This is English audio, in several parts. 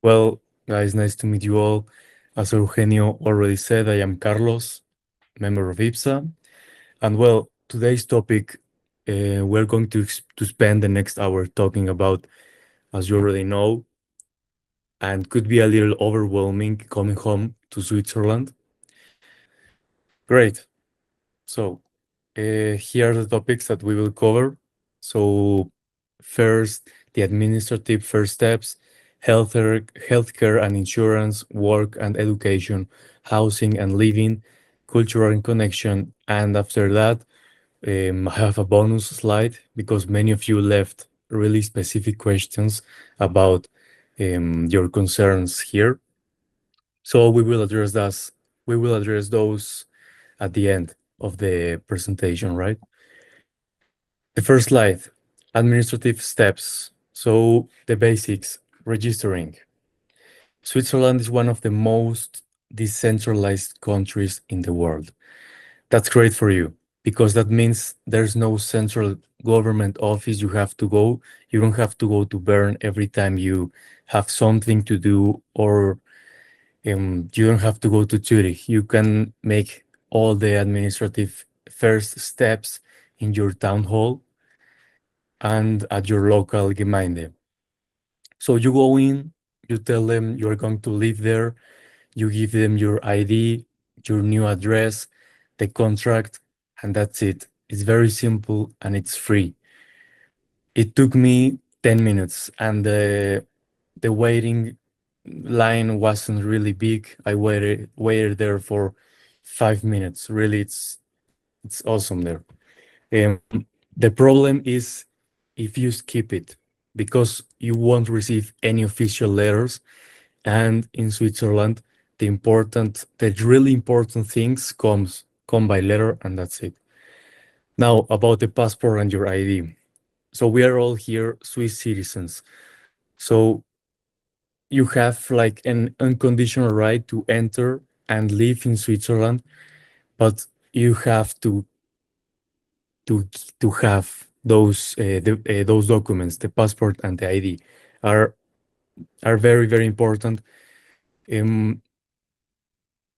Well, guys, nice to meet you all. As Eugenio already said, I am Carlos, member of YPSA. And well, today's topic, we're going to spend the next hour talking about, as you already know, and could be a little overwhelming coming home to Switzerland. Great. So, here are the topics that we will cover. So, first, the administrative first steps, healthcare and insurance, work and education, housing and living, cultural and connection. And after that, I have a bonus slide because many of you left really specific questions about your concerns here. So we will address that. We will address those at the end of the presentation, right? The first slide, administrative steps. So the basics, registering. Switzerland is one of the most decentralized countries in the world. That's great for you because that means there's no central government office you have to go. You don't have to go to Bern every time you have something to do, or you don't have to go to Zurich. You can make all the administrative first steps in your town hall and at your local Gemeinde. So you go in, you tell them you're going to live there, you give them your ID, your new address, the contract, and that's it. It's very simple and it's free. It took me 10 minutes and the waiting line wasn't really big. I waited there for 5 minutes. Really, it's awesome there. The problem is if you skip it because you won't receive any official letters. And in Switzerland, the really important things come by letter, and that's it. Now about the passport and your ID. So we are all here Swiss citizens. So you have like an unconditional right to enter and live in Switzerland, but you have to to have those documents, the passport and the ID, are are very important, um,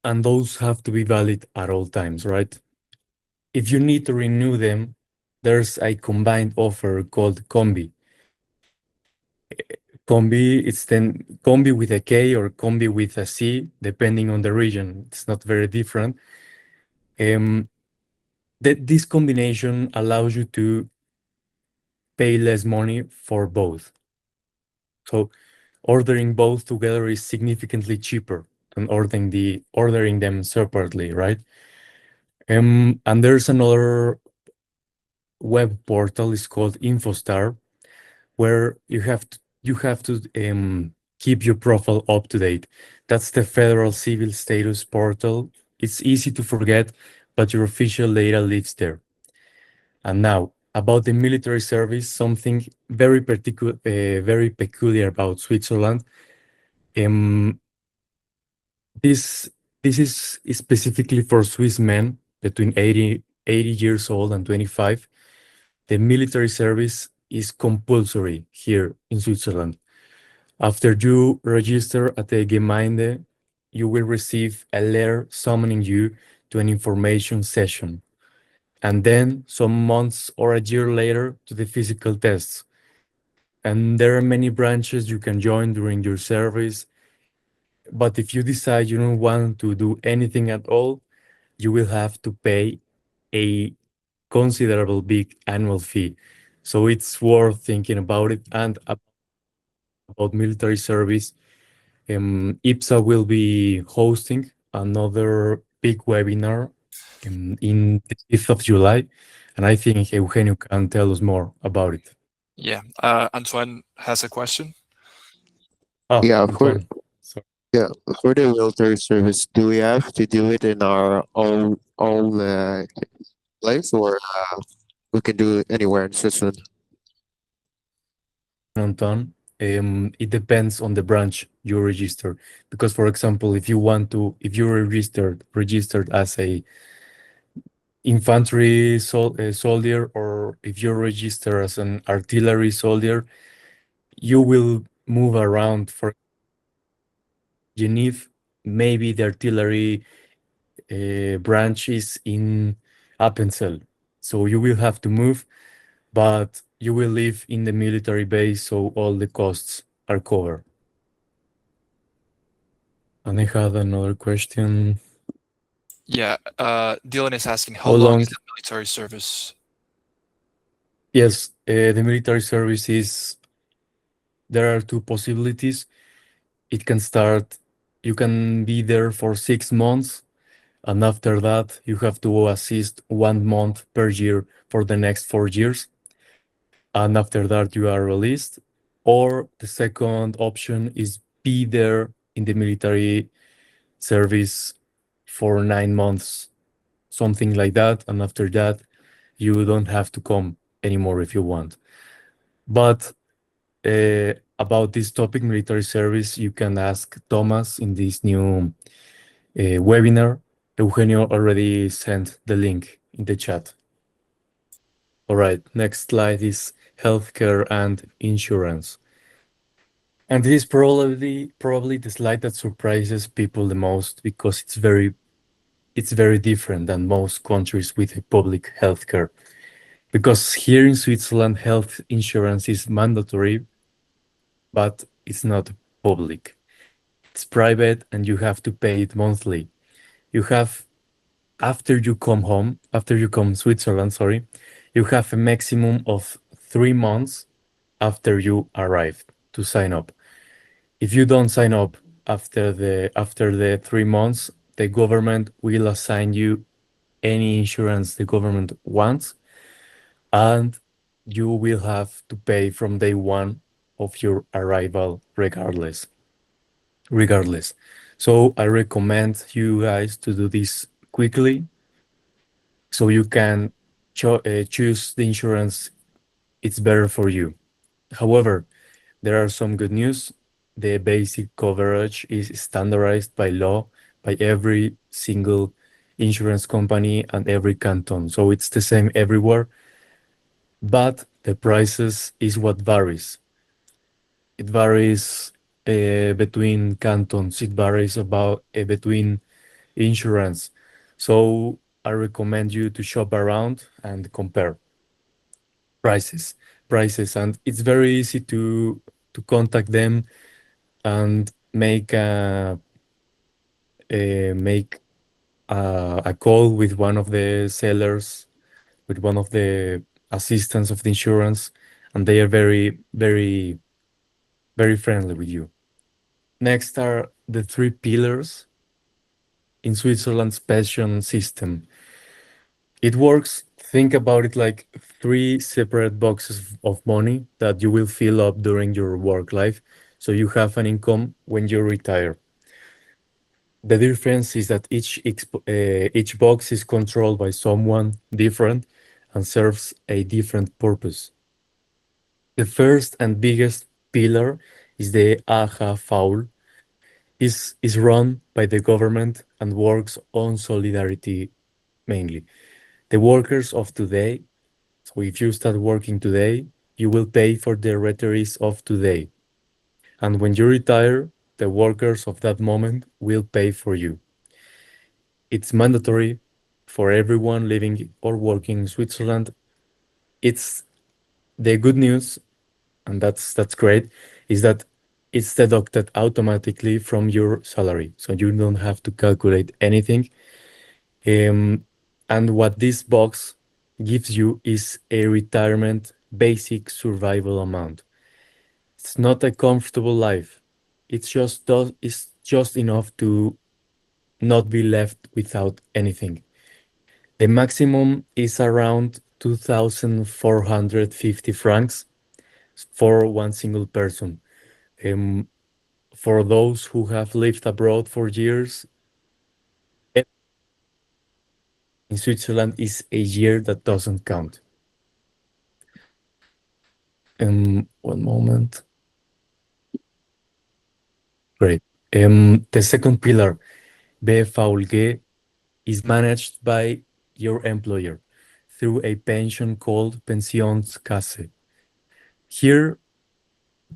and those have to be valid at all times, right? If you need to renew them, there's a combined offer called Combi. Combi, it's then Combi with a K or Combi with a C, depending on the region. It's not very different. Um, this combination allows you to pay less money for both. So ordering both together is significantly cheaper than ordering them separately, right? And there's another web portal, it's called InfoStar, where you have to keep your profile up to date. That's the federal civil status portal. It's easy to forget, but your official data lives there. And now about the military service, something very peculiar about Switzerland. Um, this this is specifically for Swiss men between 80 years old and 25. The military service is compulsory here in Switzerland. After you register at the Gemeinde, you will receive a letter summoning you to an information session, and then some months or a year later to the physical tests. And there are many branches you can join during your service, but if you decide you don't want to do anything at all, you will have to pay a considerable big annual fee. So it's worth thinking about it. And about military service, IPSA will be hosting another big webinar in the 5th of July, and I think Eugenio can tell us more about it. Yeah, Antoine has a question. Oh, Yeah, Antoine. yeah, for the military service, do we have to do it in our own place, or we can do it anywhere in Switzerland? Anton, it depends on the branch you register. Because, for example, if you're registered as a infantry soldier, or if you're registered as an artillery soldier, you will move around. you need maybe the artillery branch is in Appenzell. So you will have to move, but you will live in the military base, so all the costs are covered. And I had another question. Yeah, Dylan is asking how How long long? is the military service? Yes, the military service is, there are two possibilities. It can start, you can be there for 6 months, and after that, you have to assist 1 month per year for the next 4 years. And after that, you are released. Or the second option is be there in the military service for 9 months, something like that. And after that, you don't have to come anymore if you want. But about this topic, military service, you can ask Thomas in this new webinar. Eugenio already sent the link in the chat. All right, next slide is healthcare and insurance. And this is probably the slide that surprises people the most because it's very different than most countries with public healthcare. Because here in Switzerland, health insurance is mandatory, but it's not public. It's private and you have to pay it monthly. You have, after you come home, after you come Switzerland, sorry, you have a maximum of 3 months after you arrive to sign up. If you don't sign up after the 3 months, the government will assign you any insurance the government wants, and you will have to pay from day one of your arrival regardless. So I recommend you guys to do this quickly so you can choose the insurance it's better for you. However, there are some good news. The basic coverage is standardized by law by every single insurance company and every canton. So it's the same everywhere, but the prices is what varies. It varies between cantons. It varies about between insurance. So I recommend you to shop around and compare prices, and it's very easy to contact them and make a call with one of the sellers, with one of the assistants of the insurance, and they are very, very, very friendly with you. Next are the three pillars in Switzerland's pension system. It works, think about it like three separate boxes of money that you will fill up during your work life. So you have an income when you retire. The difference is that each box is controlled by someone different and serves a different purpose. The first and biggest pillar is the AHV, is run by the government and works on solidarity mainly. The workers of today, so if you start working today, you will pay for the retirees of today. And when you retire, the workers of that moment will pay for you. It's mandatory for everyone living or working in Switzerland. It's the good news, and that's great, is that it's deducted automatically from your salary, so you don't have to calculate anything. And what this box gives you is a retirement basic survival amount. It's not a comfortable life. It's just enough to not be left without anything. The maximum is around 2,450 francs for one single person. Um, for those who have lived abroad for years, in Switzerland is a year that doesn't count. One moment. Great. The second pillar, BVG, is managed by your employer through a pension called Pensionskasse. Here,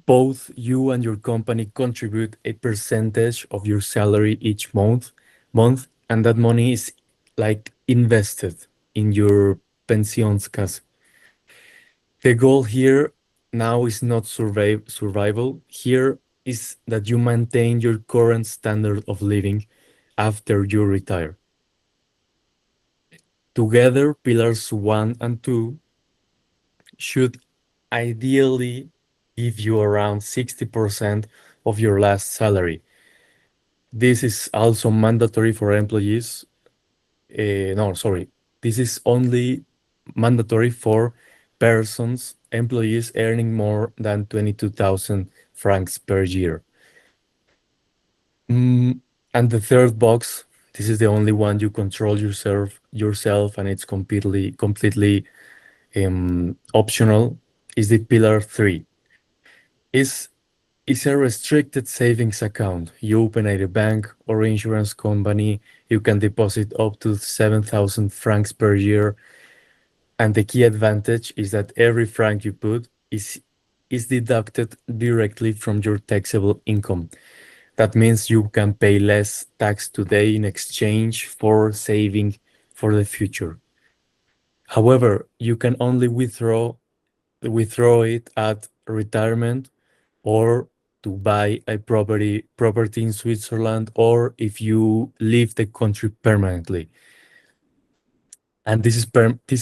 Both you and your company contribute a percentage of your salary each month, and that money is like invested in your pensions casa. The goal here now is not survival. Here is that you maintain your current standard of living after you retire. Together, pillars 1 and 2 should ideally give you around 60% of your last salary. This is also mandatory for employees. No, sorry. This is only mandatory for employees earning more than 22,000 francs per year. And the third box, this is the only one you control yourself, and it's completely optional, is the pillar 3. Is is a restricted savings account. You open at a bank or insurance company, you can deposit up to 7,000 francs per year. And the key advantage is that every franc you put is deducted directly from your taxable income. That means you can pay less tax today in exchange for saving for the future. However, you can only withdraw it at retirement, or to buy a property in Switzerland, or if you leave the country permanently. And this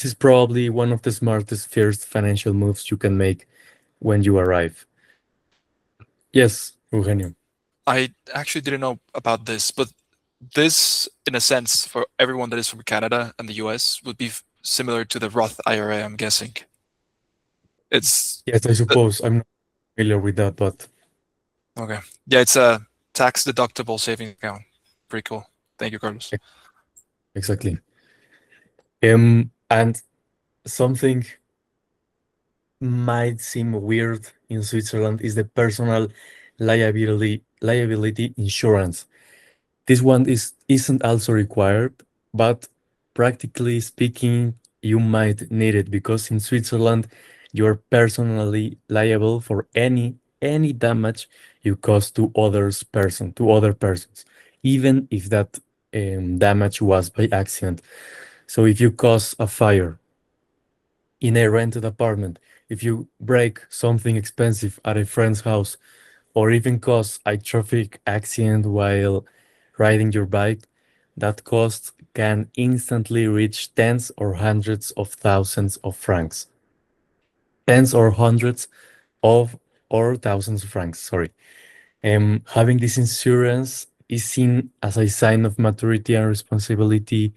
is probably one of the smartest first financial moves you can make when you arrive. Yes, Eugenio. I actually didn't know about this, but this, in a sense, for everyone that is from Canada and the US, would be similar to the Roth IRA, I'm guessing. It's Yes, I suppose. I'm not familiar with that, but okay. Yeah, it's a tax deductible savings account. Pretty cool. Thank you, Carlos. exactly. And something might seem weird in Switzerland is the personal liability insurance. This one isn't also required, but practically speaking, you might need it because in Switzerland, you're personally liable for any damage you cause to other persons, even if that damage was by accident. So if you cause a fire in a rented apartment, if you break something expensive at a friend's house, or even cause a traffic accident while riding your bike, that cost can instantly reach tens or hundreds of thousands of francs. Tens or hundreds of or thousands of francs, sorry. Having this insurance is seen as a sign of maturity and responsibility,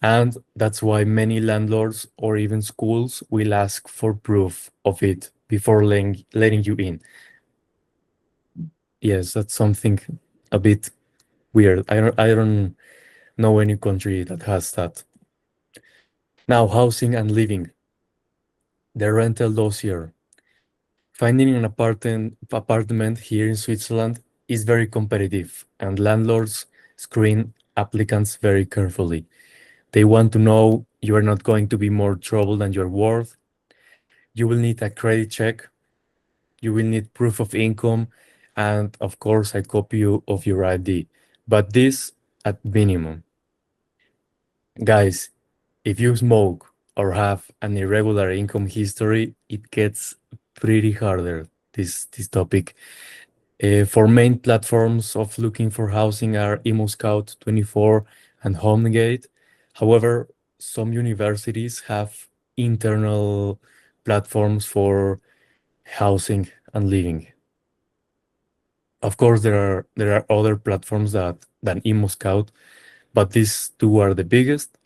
and that's why many landlords or even schools will ask for proof of it before letting you in. Yes, that's something a bit weird. I don't know any country that has that. Now, housing and living. The rental dossier. Finding an apartment here in Switzerland is very competitive, and landlords screen applicants very carefully. They want to know you are not going to be more trouble than you're worth. You will need a credit check. You will need proof of income, and of course, a copy of your ID. But this at minimum. Guys, if you smoke or have an irregular income history, it gets pretty harder, this topic. For main platforms of looking for housing are ImmoScout24 and HomeGate. However, some universities have internal platforms for housing and living. Of course, there are other platforms than ImmoScout, but these two are the biggest.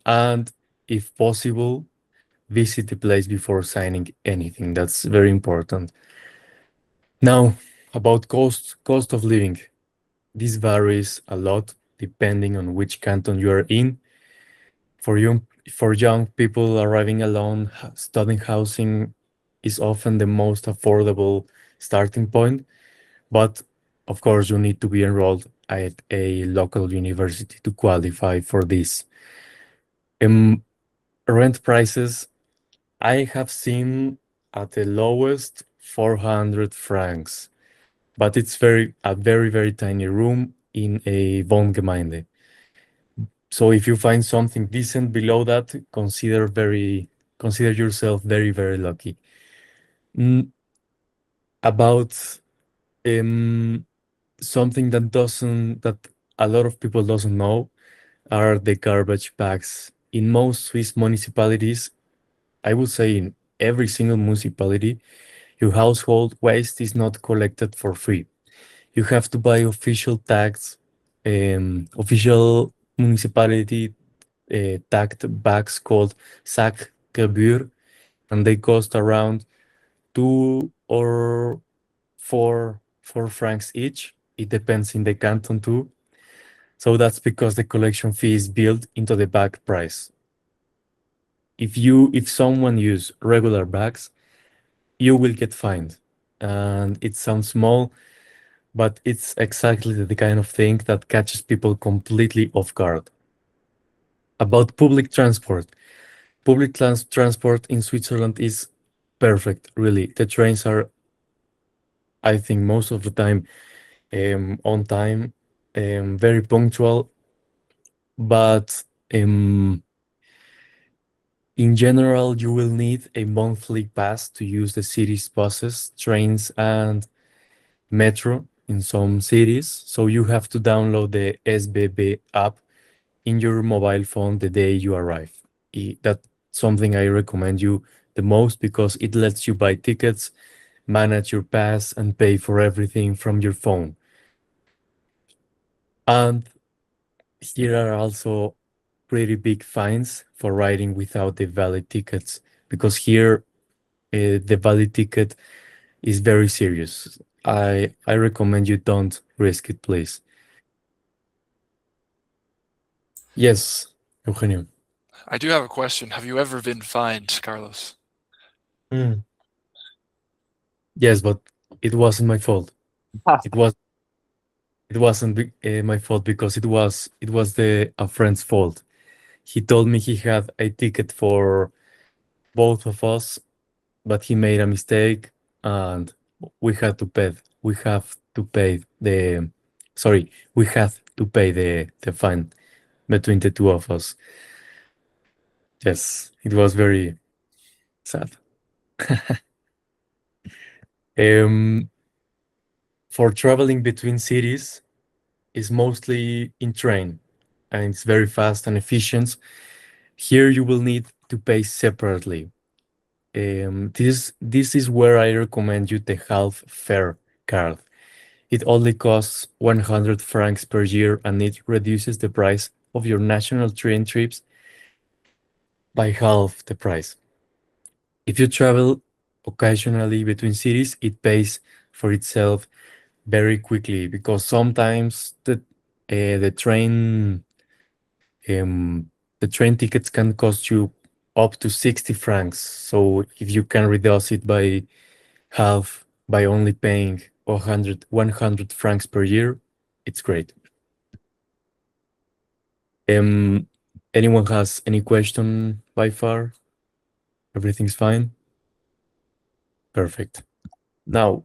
And if possible, visit the place before signing anything. That's very important. Now, about cost of living. This varies a lot depending on which canton you are in. For young people arriving alone, studying housing is often the most affordable starting point, but of course you need to be enrolled at a local university to qualify for this. Rent prices I have seen at the lowest 400 francs, but it's a very tiny room in a Wohngemeinde. So if you find something decent below that, consider yourself very lucky. Mm, about um, something that a lot of people doesn't know are the garbage bags. In most Swiss municipalities, I would say in every single municipality, your household waste is not collected for free. You have to buy official tags, official municipality tagged bags called Sackgebühr, and they cost around 2 or 4 francs each. It depends in the canton too. So that's because the collection fee is built into the bag price. If someone use regular bags, you will get fined. And it sounds small, but it's exactly the kind of thing that catches people completely off guard. About public transport. Transport in Switzerland is perfect, really. The trains are, I think, most of the time on time, very punctual, but in general, you will need a monthly pass to use the city's buses, trains, and metro in some cities. So you have to download the SBB app in your mobile phone the day you arrive. That's something I recommend you the most because it lets you buy tickets, manage your pass, and pay for everything from your phone. And here are also pretty big fines for riding without the valid tickets because here the valid ticket is very serious. I recommend you don't risk it, please. Yes, Eugenio. I do have a question. Have you ever been fined, Carlos? Mm. Yes, but it wasn't my fault. It was it wasn't my fault because it was a friend's fault. He told me he had a ticket for both of us, but he made a mistake and we had to pay we have to pay the sorry, we had to pay the fine between the two of us. Yes, it was very sad. Um, for traveling between cities is mostly in train and it's very fast and efficient. Here you will need to pay separately. This is where I recommend you the half fare card. It only costs 100 francs per year and it reduces the price of your national train trips by half the price. If you travel occasionally between cities, it pays for itself very quickly because sometimes the train the train tickets can cost you up to 60 francs. So if you can reduce it by half by only paying 100 francs per year, it's great. Um, anyone has any question by far? Everything's fine? Perfect. Now,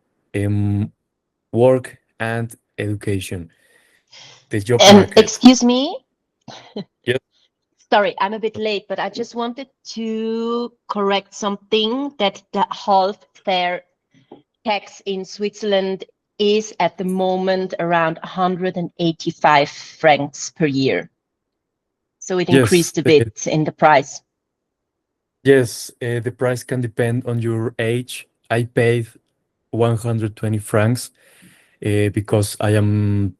work and education. The job market. Excuse me. Yep. Sorry, I'm a bit late, but I just wanted to correct something that the half fare tax in Switzerland is at the moment around 185 francs per year. So it Yes, increased a bit in the price. yes, the price can depend on your age. I paid 120 francs because I am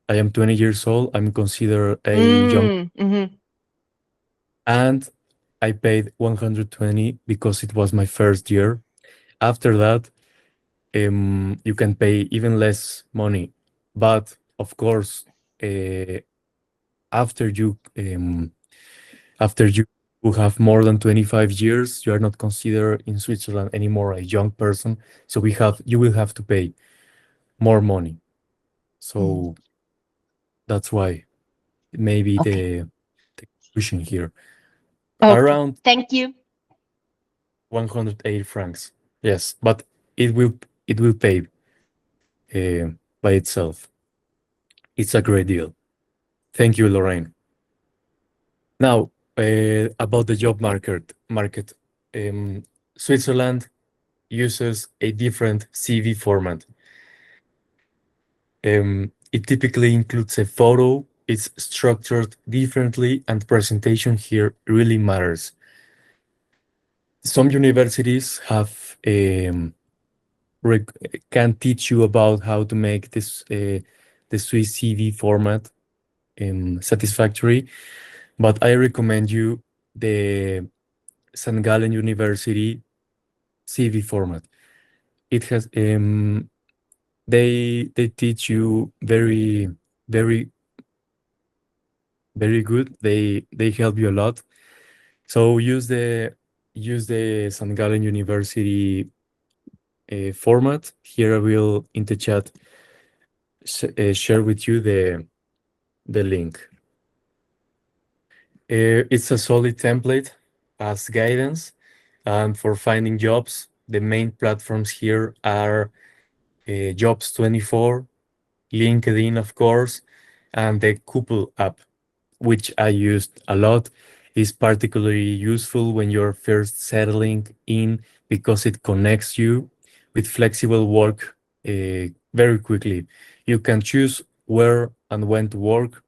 20 years old. I'm considered a young, Mm-hmm. and I paid 120 because it was my first year. After that, you can pay even less money. But of course, uh, after you after you have more than 25 years, you are not considered in Switzerland anymore a young person. So you will have to pay more money. So that's why maybe Okay. the conclusion here Okay. around Thank you. 180 francs. Yes, but it will pay by itself. It's a great deal. Thank you, Lorraine. Now, about the job market. Switzerland uses a different CV format. It typically includes a photo. It's structured differently, and presentation here really matters. Some universities have can teach you about how to make this the Swiss CV format satisfactory, but I recommend you the St. Gallen University CV format. It has they teach you very good. They help you a lot. So use the St. Gallen University format. Here I will in the chat share with you the link. It's a solid template as guidance, and for finding jobs, the main platforms here are Jobs24, LinkedIn, of course, and the Couple app, which I used a lot, is particularly useful when you're first settling in because it connects you with flexible work very quickly. You can choose where and when to work,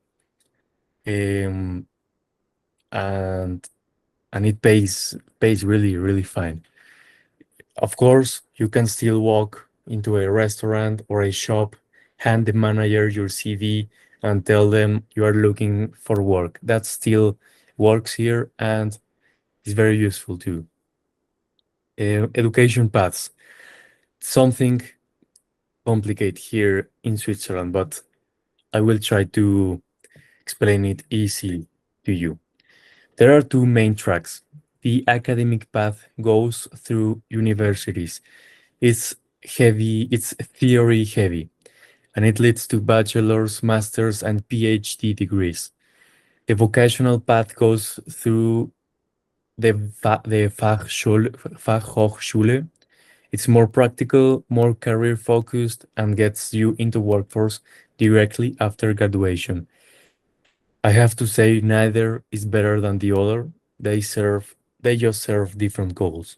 and it pays really fine. Of course, you can still walk into a restaurant or a shop, hand the manager your CV, and tell them you are looking for work. That still works here and is very useful too. Education paths. Something complicated here in Switzerland, but I will try to explain it easy to you. There are two main tracks. The academic path goes through universities. It's theory heavy, and it leads to bachelor's, master's, and PhD degrees. The vocational path goes through the Fachhochschule. It's more practical, more career focused, and gets you into workforce directly after graduation. I have to say neither is better than the other. They just serve different goals.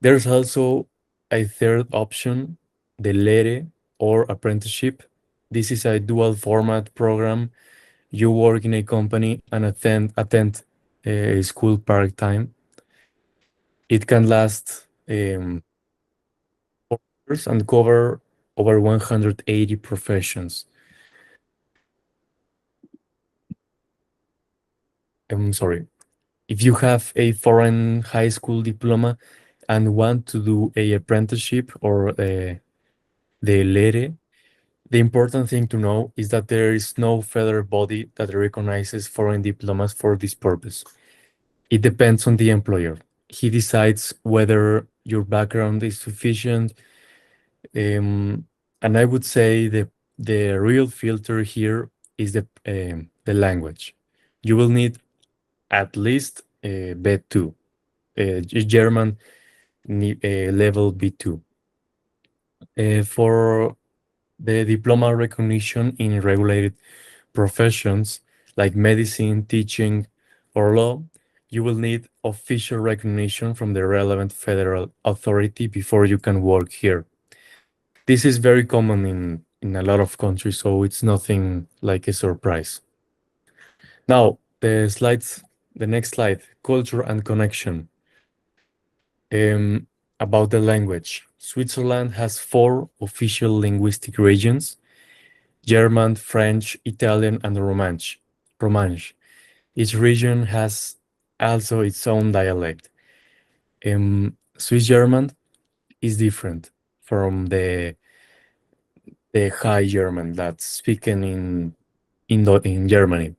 There's also a third option, the Lehre or apprenticeship. This is a dual format program. You work in a company and attend a school part-time. It can last 4 years and cover over 180 professions. I'm sorry. If you have a foreign high school diploma and want to do a apprenticeship or the Lehre, the important thing to know is that there is no federal body that recognizes foreign diplomas for this purpose. It depends on the employer. He decides whether your background is sufficient. And I would say the real filter here is the language. You will need at least B2, German level B2. For the diploma recognition in regulated professions like medicine, teaching, or law, you will need official recognition from the relevant federal authority before you can work here. This is very common in a lot of countries, so it's nothing like a surprise. Now, the next slide, culture and connection. About the language. Switzerland has 4 official linguistic regions: German, French, Italian, and Romansh. Each region has also its own dialect. Swiss German is different from the High German that's spoken in Germany.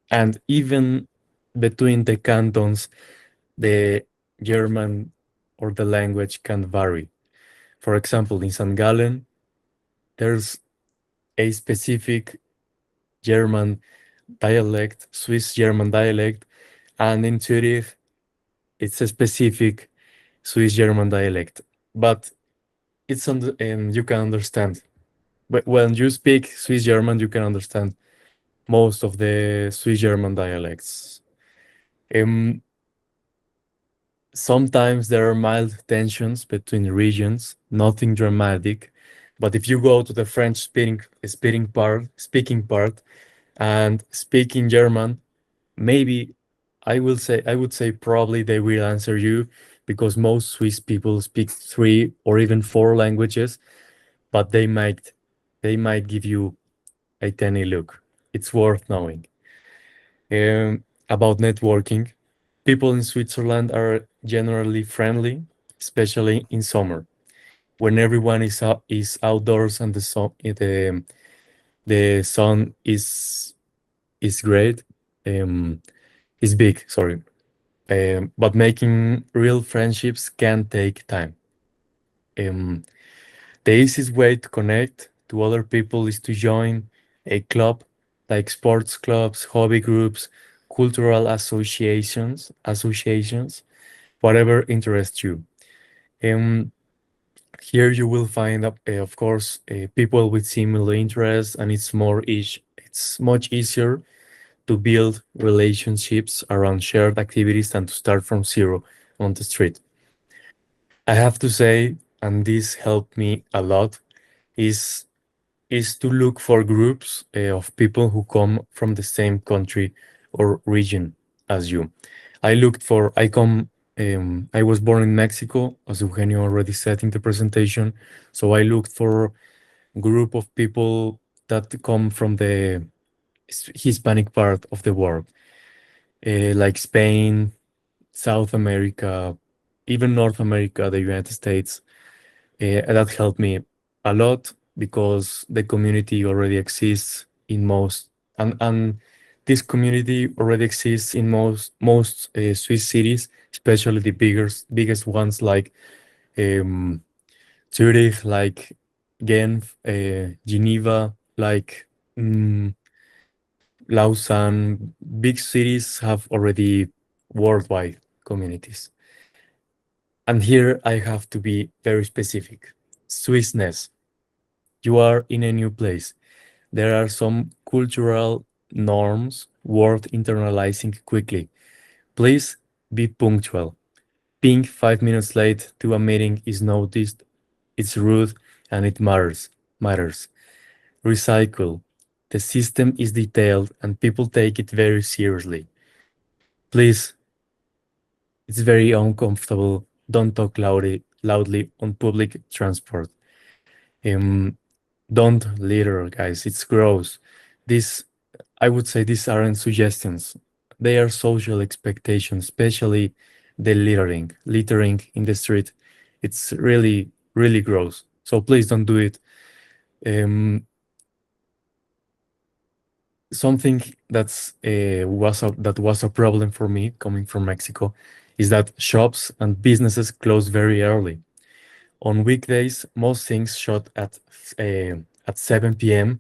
And even between the cantons, the German or the language can vary. For example, in St. Gallen, there's a specific German dialect, Swiss German dialect, and in Zurich, it's a specific Swiss German dialect. But it's on the, you can understand. But when you speak Swiss German, you can understand most of the Swiss German dialects. Um, Sometimes there are mild tensions between regions, nothing dramatic. But if you go to the French speaking part and speak in German, maybe I would say probably they will answer you because most Swiss people speak 3 or even 4 languages, but they might give you a tiny look. It's worth knowing. About networking, people in Switzerland are generally friendly, especially in summer when everyone is outdoors and the sun is great. Um, is big, sorry. But making real friendships can take time. Um, the easiest way to connect to other people is to join a club like sports clubs, hobby groups, cultural associations, whatever interests you. Um, Here you will find, of course, people with similar interests, and it's much easier to build relationships around shared activities than to start from zero on the street. I have to say, and this helped me a lot, is is to look for groups of people who come from the same country or region as you. I was born in Mexico, as Eugenio already said in the presentation. So I looked for group of people that come from the Hispanic part of the world, like Spain, South America, even North America, the United States. That helped me a lot because the community already exists in most, and this community already exists in most Swiss cities, especially the biggest ones like um, Zurich, like Genf, Geneva, like mm, Lausanne. Big cities have already worldwide communities. And here I have to be very specific. Swissness. You are in a new place. There are some cultural norms worth internalizing quickly. Please be punctual. Being 5 minutes late to a meeting is noticed, it's rude, and it matters. Recycle. The system is detailed and people take it very seriously. Please, it's very uncomfortable. Don't talk loudly on public transport. Um, don't litter, guys. It's gross. This, I would say, these aren't suggestions. They are social expectations, especially the littering. Littering in the street. It's really, really gross. So please don't do it. Um, Something that was a problem for me coming from Mexico is that shops and businesses close very early. On weekdays, most things shut at 7 p.m.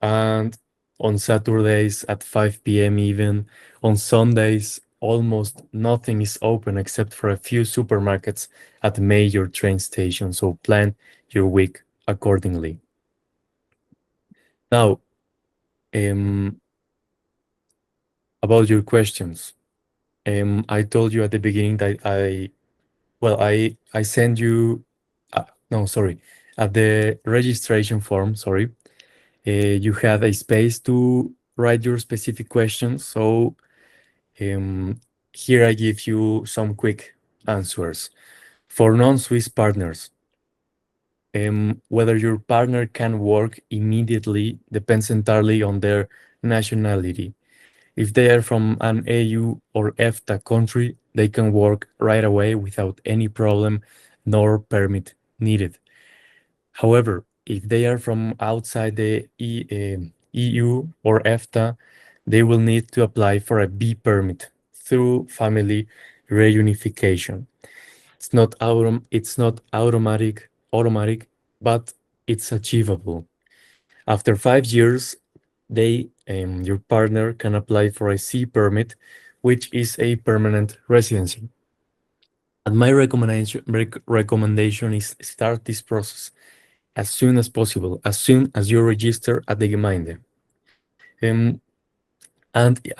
and on Saturdays at 5 p.m. even. On Sundays, almost nothing is open except for a few supermarkets at major train stations. So plan your week accordingly. Now, um, about your questions. I told you at the beginning that I send you, no, sorry, at the registration form, sorry, you have a space to write your specific questions. So here I give you some quick answers. For non-Swiss partners, whether your partner can work immediately depends entirely on their nationality. If they are from an EU or EFTA country, they can work right away without any problem nor permit needed. However, if they are from outside the EU or EFTA, they will need to apply for a B permit through family reunification. It's not automatic, but it's achievable. After 5 years, your partner can apply for a C permit, which is a permanent residency. And my recommendation is start this process as soon as possible, as soon as you register at the Gemeinde. And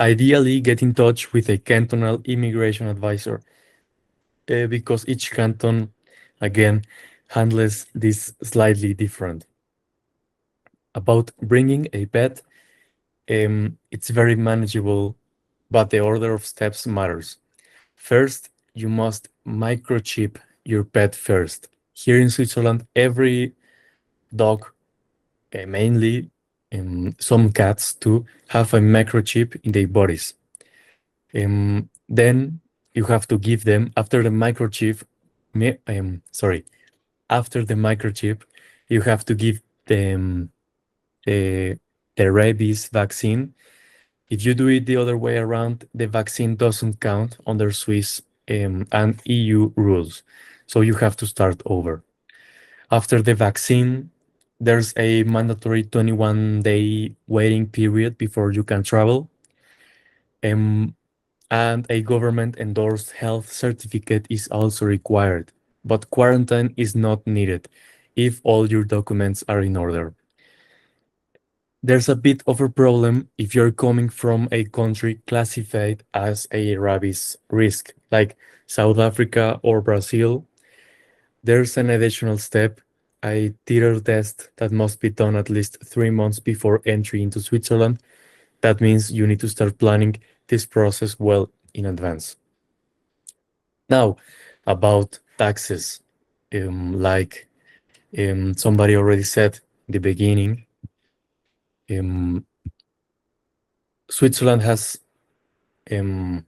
ideally get in touch with a cantonal immigration advisor, because each canton, again, handles this slightly different. About bringing a pet, it's very manageable, but the order of steps matters. First, you must microchip your pet first. Here in Switzerland, every dog, mainly some cats too, have a microchip in their bodies. Then you have to give them, after the microchip, after the microchip, you have to give them the rabies vaccine. If you do it the other way around, the vaccine doesn't count under Swiss and EU rules. So you have to start over. After the vaccine, there's a mandatory 21-day waiting period before you can travel. And a government-endorsed health certificate is also required, but quarantine is not needed if all your documents are in order. There's a bit of a problem if you're coming from a country classified as a rabies risk, like South Africa or Brazil. There's an additional step, a titer test that must be done at least 3 months before entry into Switzerland. That means you need to start planning this process well in advance. Now, about taxes, like somebody already said in the beginning, Switzerland has, no,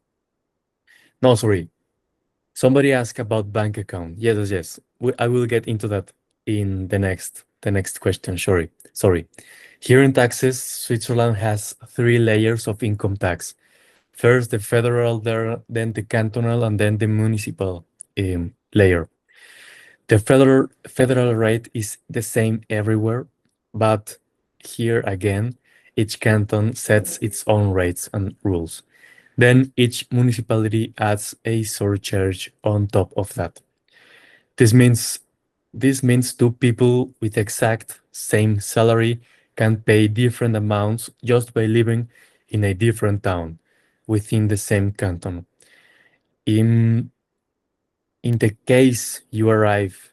sorry. Somebody asked about bank account. Yes. I will get into that in the next question. Sorry. Here in taxes, Switzerland has 3 layers of income tax. First, the federal, then the cantonal, and then the municipal layer. The federal rate is the same everywhere, but here again, each canton sets its own rates and rules. Then each municipality adds a surcharge on top of that. This means two people with exact same salary can pay different amounts just by living in a different town within the same canton. In the case you arrive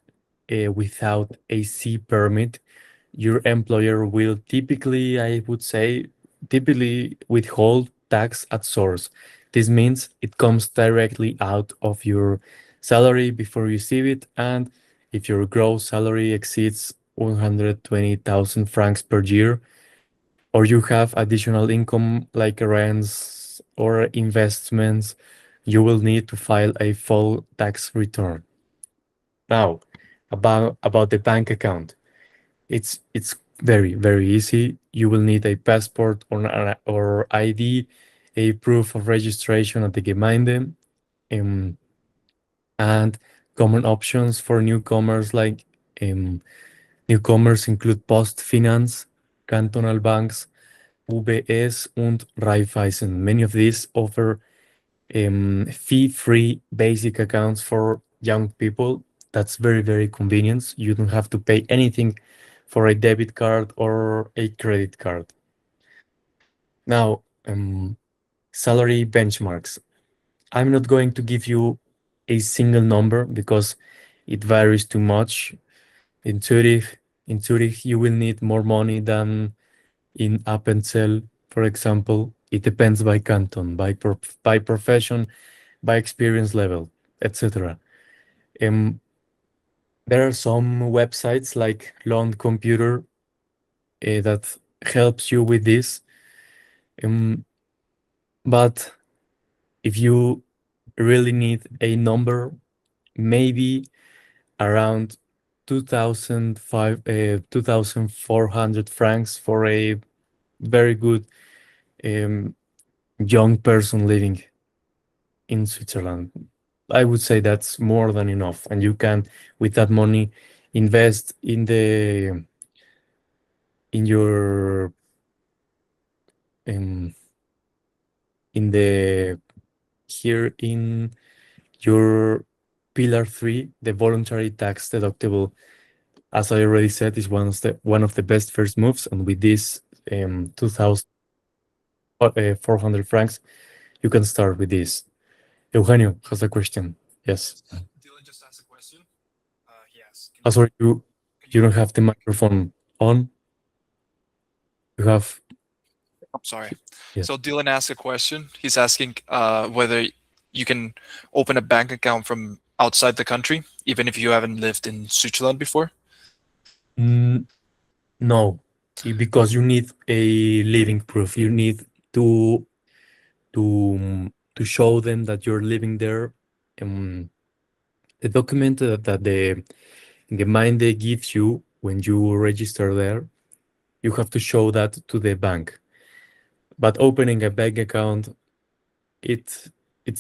without a C permit, your employer will typically withhold tax at source. This means it comes directly out of your salary before you receive it, and if your gross salary exceeds 120,000 francs per year, or you have additional income like rents or investments, you will need to file a full tax return. Now, about the bank account. It's very easy. You will need a passport or ID, a proof of registration at the Gemeinde, and common options for newcomers like newcomers include Postfinance, cantonal banks, UBS, and Raiffeisen. Many of these offer fee-free basic accounts for young people. That's very convenient. You don't have to pay anything for a debit card or a credit card. Now, salary benchmarks. I'm not going to give you a single number because it varies too much. In Zurich, you will need more money than in Appenzell, for example. It depends by canton, by profession, by experience level, etc. There are some websites like Loan Computer that helps you with this. But if you really need a number, maybe around 2,400 francs for a very good young person living in Switzerland. I would say that's more than enough, and you can, with that money, invest in your in the here in your Pillar 3, the voluntary tax deductible, as I already said, is one of the best first moves. And with this 2,400 francs, you can start with this. Eugenio has a question. Yes. Dylan just asked a question. He asked, can Sorry, you don't have the microphone on. You have. I'm sorry. Yes. So Dylan asked a question. He's asking whether you can open a bank account from outside the country, even if you haven't lived in Switzerland before. No, because you need a living proof. You need to show them that you're living there. The document that the Gemeinde gives you when you register there, you have to show that to the bank. But opening a bank account, it's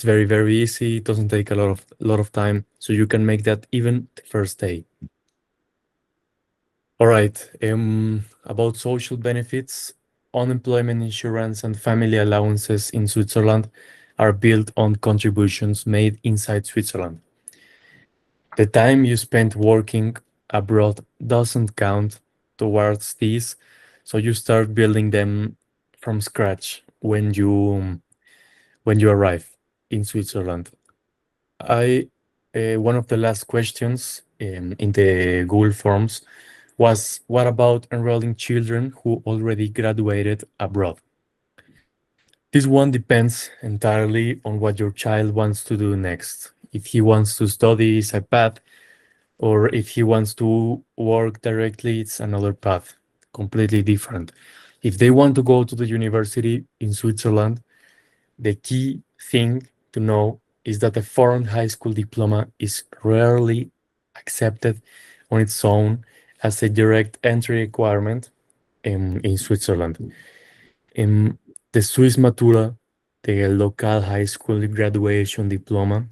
very, very easy. It doesn't take a lot of time, so you can make that even the first day. All right. About social benefits, unemployment insurance and family allowances in Switzerland are built on contributions made inside Switzerland. The time you spent working abroad doesn't count towards these, so you start building them from scratch when you arrive in Switzerland. One of the last questions in the Google Forms was, what about enrolling children who already graduated abroad? This one depends entirely on what your child wants to do next. If he wants to study, it's a path, or if he wants to work directly, it's another path, completely different. If they want to go to the university in Switzerland, the key thing to know is that a foreign high school diploma is rarely accepted on its own as a direct entry requirement in Switzerland. The Swiss Matura, the local high school graduation diploma,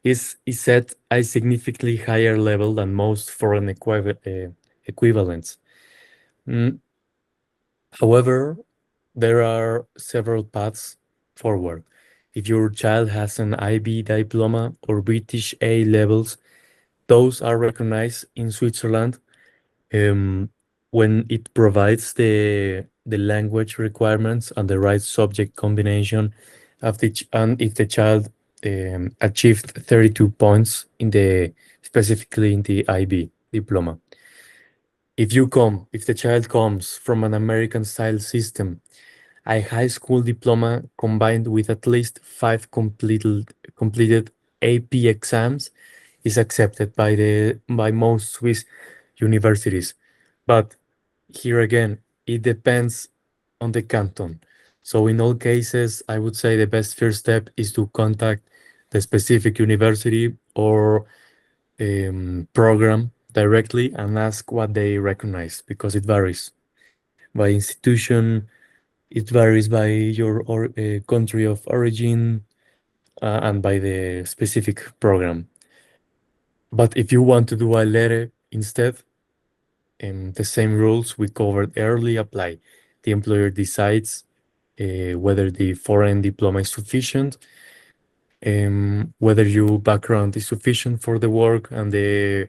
is set at a significantly higher level than most foreign equivalents. However, there are several paths forward. If your child has an IB diploma or British A levels, those are recognized in Switzerland when it provides the language requirements and the right subject combination and if the child achieved 32 points specifically in the IB diploma. If the child comes from an American style system, a high school diploma combined with at least 5 completed AP exams is accepted by most Swiss universities. But here again, it depends on the canton. So in all cases, I would say the best first step is to contact the specific university or program directly and ask what they recognize, because it varies by institution, it varies by your country of origin, and by the specific program. But if you want to do a letter instead, the same rules we covered early apply. The employer decides whether the foreign diploma is sufficient, whether your background is sufficient for the work, and the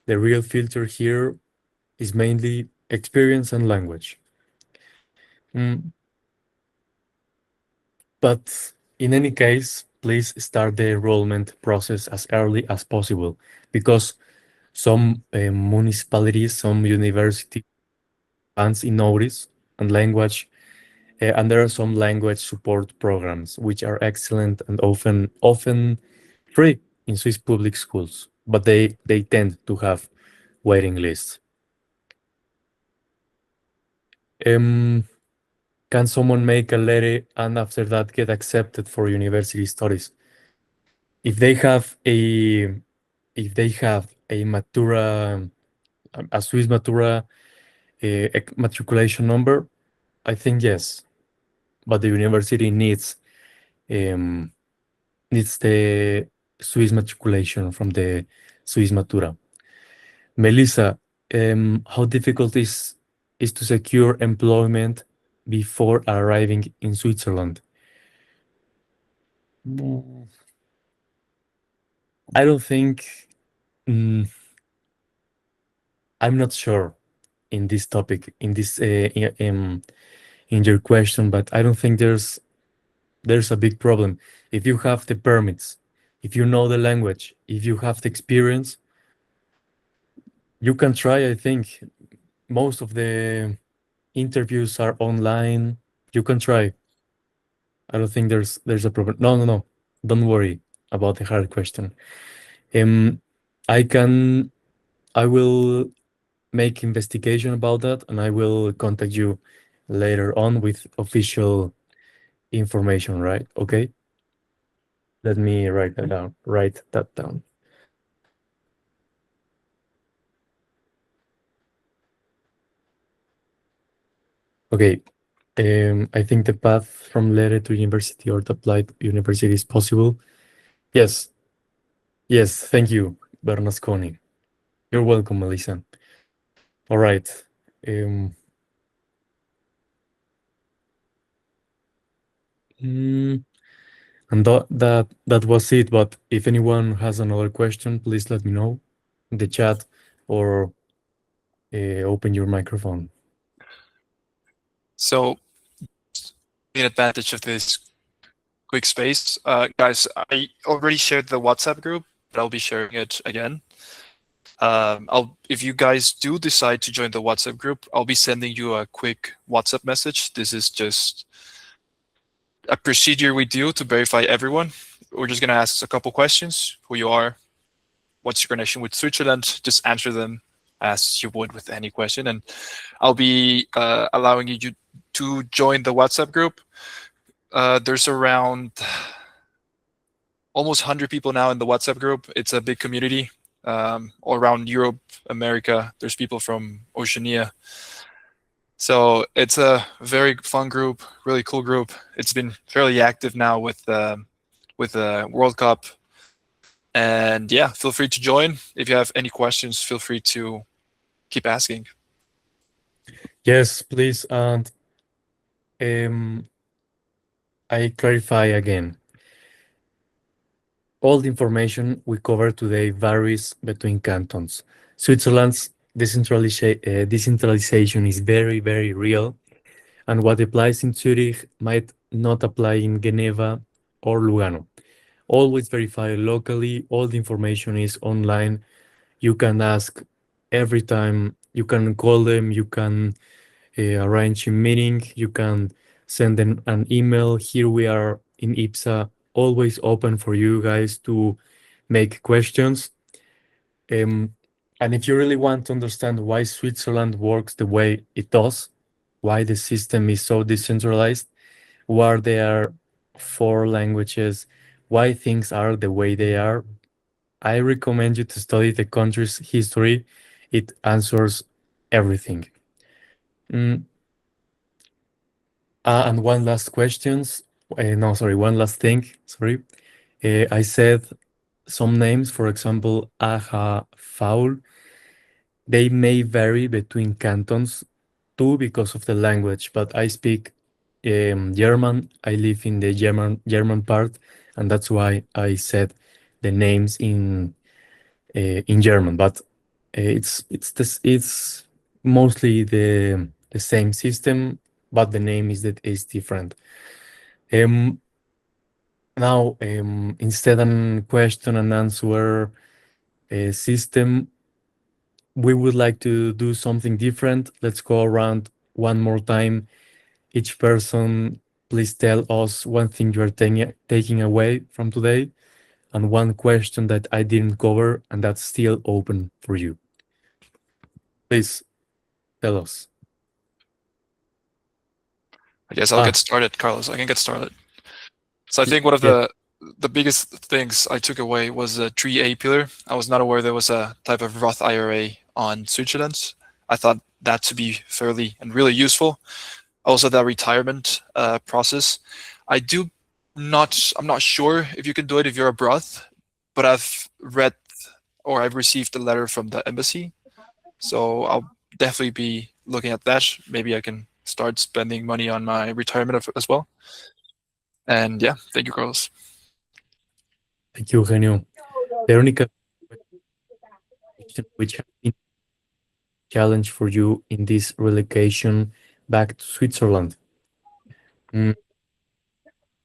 real filter here is mainly experience and language. But in any case, please start the enrollment process as early as possible, because some municipalities, some universities advance in notice and language, and there are some language support programs which are excellent and often free in Swiss public schools, but they tend to have waiting lists. Can someone make a letter and after that get accepted for university studies? If they have a Matura, a Swiss Matura matriculation number, I think yes, but the university needs the Swiss matriculation from the Swiss Matura. Melissa, how difficult is to secure employment before arriving in Switzerland? I don't think. mm, I'm not sure in this topic, in this in your question, but I don't think there's a big problem. If you have the permits, if you know the language, if you have the experience, you can try. I think most of the interviews are online. You can try. I don't think there's a problem. No, no, no. Don't worry about the hard question. Um, I can. I will make investigation about that, and I will contact you later on with official information. Right? Okay. Let me write that down. Write that down. Okay. I think the path from Lere to university or to applied university is possible. Yes. Yes. Thank you, Bernasconi. You're welcome, Melissa. All right. Um, mm, and that was it. But if anyone has another question, please let me know in the chat or open your microphone. So, taking advantage of this quick space, guys, I already shared the WhatsApp group, but I'll be sharing it again. If you guys do decide to join the WhatsApp group, I'll be sending you a quick WhatsApp message. This is just a procedure we do to verify everyone. We're just gonna ask a couple questions: who you are, what's your connection with Switzerland. Just answer them as you would with any question, and I'll be allowing you to join the WhatsApp group. There's around almost 100 people now in the WhatsApp group. It's a big community all around Europe, America. There's people from Oceania. So it's a very fun group, really cool group. It's been fairly active now with the World Cup. And yeah, feel free to join. If you have any questions, feel free to keep asking. Yes, please. And I clarify again. All the information we cover today varies between cantons. Switzerland's decentralization is very, very real, and what applies in Zurich might not apply in Geneva or Lugano. Always verify locally. All the information is online. You can ask every time. You can call them. You can arrange a meeting. You can send them an email. Here we are in YPSA, always open for you guys to make questions. And if you really want to understand why Switzerland works the way it does, why the system is so decentralized, why there are 4 languages, why things are the way they are, I recommend you to study the country's history. It answers everything. And one last questions. No, sorry, one last thing. Sorry. I said some names, for example, Aja, Faul. They may vary between cantons too because of the language, but I speak German. I live in the German part, and that's why I said the names in German. But it's mostly the same system, but the name is different. Now, instead of question and answer system, we would like to do something different. Let's go around one more time. Each person, please tell us one thing you are taking away from today and one question that I didn't cover and that's still open for you. Please tell us. I guess I'll get started, Carlos. I can get started. So I think one of the biggest things I took away was the 3A pillar. I was not aware there was a type of Roth IRA on Switzerland. I thought that to be fairly and really useful. Also, the retirement process. I'm not sure if you can do it if you're abroad, but I've read or I've received a letter from the embassy. So I'll definitely be looking at that. Maybe I can start spending money on my retirement as well. And yeah, thank you, Carlos. Thank you, Eugenio. Veronica, which has been a challenge for you in this relocation back to Switzerland? Mm,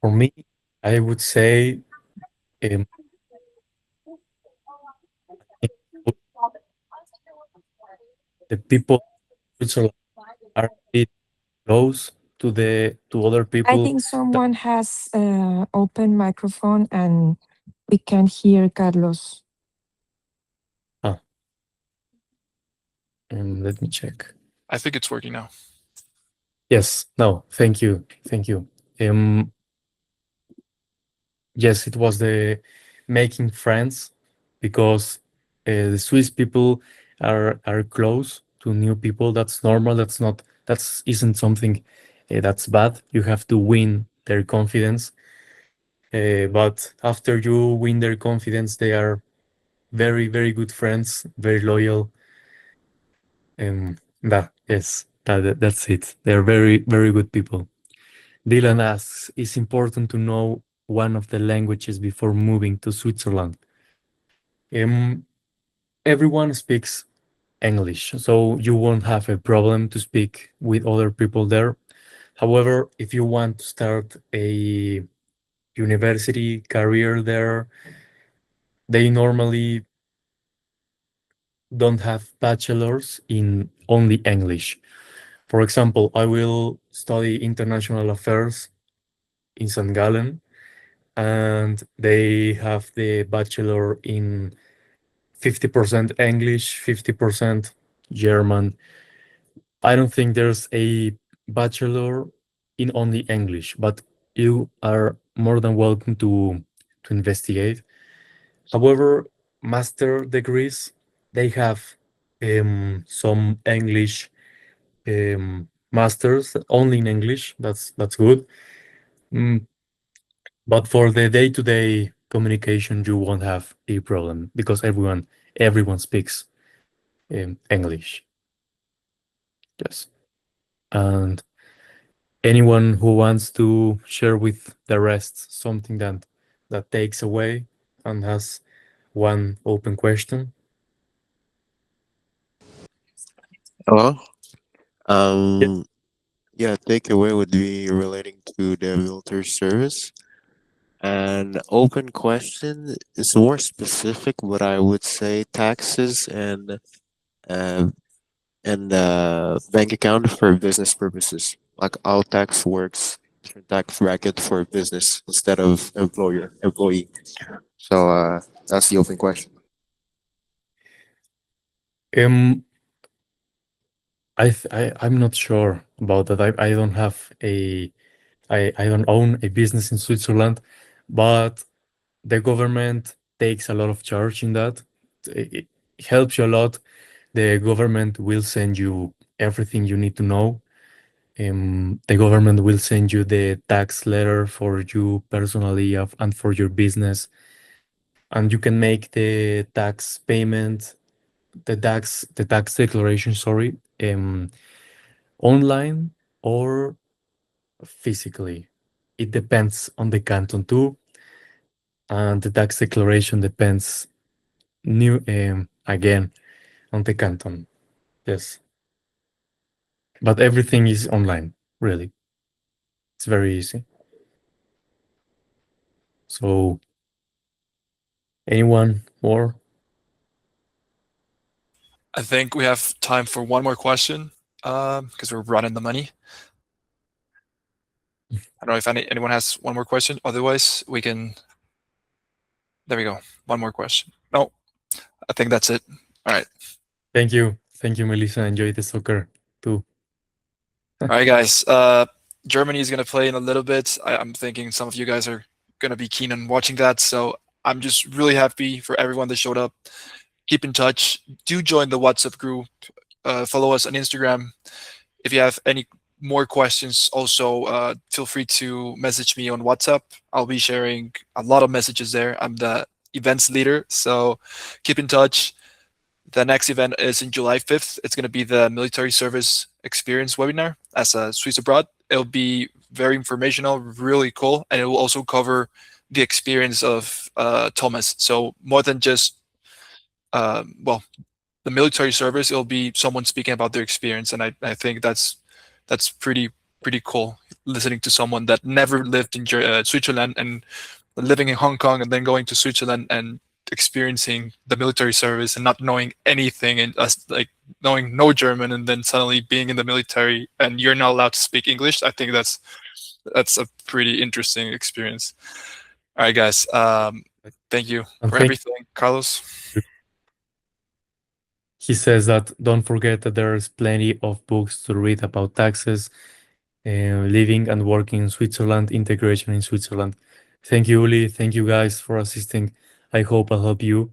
For me, I would say um, the people in Switzerland are a bit close to other I people. think someone has open microphone and we can hear Carlos. Ah, let me check. I think it's working now. Yes, no, thank you, thank you. Yes, it was the making friends because the Swiss people are close to new people. That's normal. That's isn't something that's bad. You have to win their confidence. But after you win their confidence, they are very, very good friends, very loyal. Yes, that's it. They're very, very good people. Dylan asks, it's important to know one of the languages before moving to Switzerland. Um, Everyone speaks English, so you won't have a problem to speak with other people there. However, if you want to start a university career there, they normally don't have bachelors in only English. For example, I will study international affairs in St. Gallen, and they have the bachelor in 50% English, 50% German. I don't think there's a bachelor in only English, but you are more than welcome to investigate. However, master degrees, they have some English masters only in English. That's good. Mm, but for the day-to-day communication, you won't have a problem because everyone speaks English. Yes. And anyone who wants to share with the rest something that takes away and has one open question. Hello. Yeah. Yeah, takeaway would be relating to the military service. An open question is more specific, but I would say taxes uh, and bank account for business purposes. Like all tax works different tax bracket for business instead of employee. So that's the open question. Um, I'm not sure about that. I don't have I don't own a business in Switzerland, but the government takes a lot of charge in that. It helps you a lot. The government will send you everything you need to know. The government will send you the tax letter for you personally and for your business, and you can make the tax payment, the tax declaration, sorry, online or physically. It depends on the canton too, and the tax declaration depends new again on the canton. Yes, but everything is online. Really, it's very easy. So, anyone more? I think we have time for one more question because we're running the money. I don't know if anyone has one more question. Otherwise, we can. There we go. One more question. No, I think that's it. All right. Thank you, Melissa. Enjoy the soccer too. All right, guys. Germany is gonna play in a little bit. I'm thinking some of you guys are gonna be keen on watching that. So I'm just really happy for everyone that showed up. Keep in touch. Do join the WhatsApp group. Follow us on Instagram. If you have any more questions, also feel free to message me on WhatsApp. I'll be sharing a lot of messages there. I'm the events leader, so keep in touch. The next event is in July 5th. It's going to be the military service experience webinar as a Swiss abroad. It'll be very informational, really cool, and it will also cover the experience of Thomas. So more than just well, the military service, it'll be someone speaking about their experience, and I think that's pretty cool. Listening to someone that never lived in Switzerland and living in Hong Kong and then going to Switzerland and experiencing the military service and not knowing anything and us like knowing no German and then suddenly being in the military and you're not allowed to speak English. I think that's a pretty interesting experience. All right, guys. Thank you for everything, Carlos. He says that don't forget that there's plenty of books to read about taxes, living and working in Switzerland, integration in Switzerland. Thank you, Uli. Thank you guys for assisting. I hope I'll help you.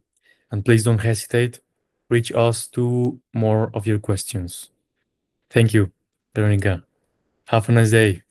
And please don't hesitate. Reach us to more of your questions. Thank you, Veronica. Have a nice day.